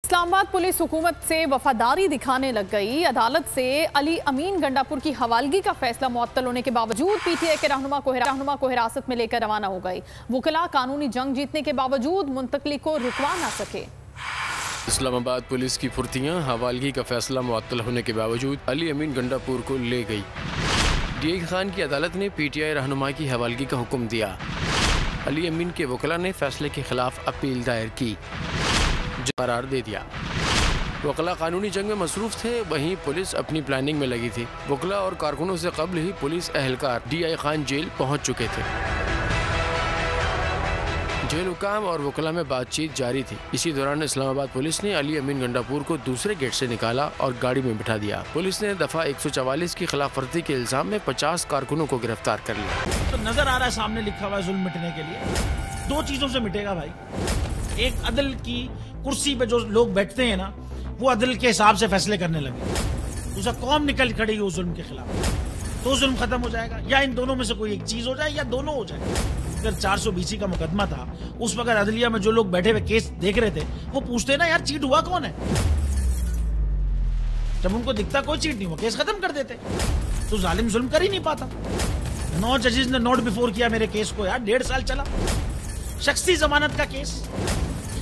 Islamabad police हुकूमत से वफादारी दिखाने लग गई। अदालत से अली अमीन गंडापुर की हवालगी का फैसला मुअत्तल होने के बावजूद पीटीआई के रहनुमा को हिरासत में लेकर रवाना हो गई। वुकला कानूनी जंग जीतने के बावजूद मुंतकली को रुकवा ना सके। इस्लामाबाद पुलिस की फुर्तियां हवालगी का फैसला मुअत्तल होने के बावजूद अली अमीन गंडापुर को ले गई। डीआई खान की अदालत ने पीटीआई रहनुमा की हवालगी का हुक्म दिया। अली अमीन के वकला ने फैसले के खिलाफ अपील दायर की, करार दे दिया। वकला कानूनी जंग में मसरूफ थे, वहीं पुलिस अपनी प्लानिंग में लगी थी। वकला और कारकुनों से कबल ही पुलिस एहलकार डीआई खान जेल पहुंच चुके थे। जेल हुकाम और वकला में बातचीत जारी थी। इसी दौरान इस्लामाबाद पुलिस ने अली अमीन गंडापुर को दूसरे गेट से निकाला और गाड़ी में बिठा दिया। पुलिस ने दफा 144 की खिलाफ वर्जी के इल्जाम में 50 कारकुनों को गिरफ्तार कर लिया। तो नजर आ रहा है सामने लिखा हुआ है जुल्म मिटने के लिए दो चीजों से मिटेगा भाई। एक, अदल की कुर्सी पे जो लोग बैठते हैं ना, वो अदल के हिसाब से फैसले करने लगे। दूसरा, कौम निकल खड़ी उस जुल्म के खिलाफ, तो जुल्म खत्म हो जाएगा। या इन दोनों में से कोई एक चीज हो जाए या दोनों हो जाए। अगर 420 का मुकदमा था, उस वक्त अदलिया में जो लोग बैठे हुए केस देख रहे थे, वो पूछते ना यार चीट हुआ कौन है। जब उनको दिखता कोई चीट नहीं हुआ, केस खत्म कर देते। तो जालिम जुल्म कर ही नहीं पाता। 9 जजेस ने नोट बिफोर किया मेरे केस को यार, 1.5 साल चला। शख्सी जमानत का केस,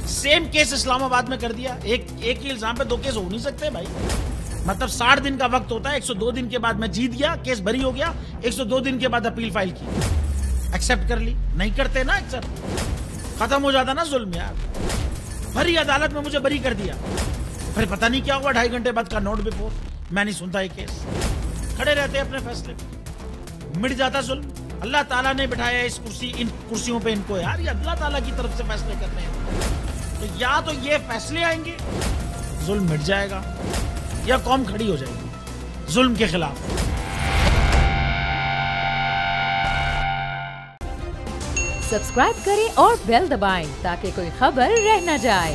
सेम केस इस्लामाबाद में कर दिया। एक ही इल्जाम पे 2 केस हो नहीं सकते भाई। मतलब 60 दिन का वक्त होता है। 102 दिन के बाद मैं जीत गया, केस बरी हो गया। 102 दिन के बाद अपील फाइल की, एक्सेप्ट कर ली। नहीं करते ना एक्सेप्ट, खत्म हो जाता ना जुल्म यार। भरी अदालत में मुझे बरी कर दिया, फिर पता नहीं क्या हुआ 2.5 घंटे बाद का नोट बिफोर। मैं नहीं सुनता ये केस, खड़े रहते अपने फैसले पे, मिट जाता जुल्म। अल्लाह ताला ने बिठाया इन कुर्सियों पे इनको यार, ये अल्लाह ताला की तरफ से फैसले करने हैं। तो या तो ये फैसले आएंगे, जुल्म मिट जाएगा, या कौम खड़ी हो जाएगी जुल्म के खिलाफ। सब्सक्राइब करें और बेल दबाएं ताकि कोई खबर रह न जाए।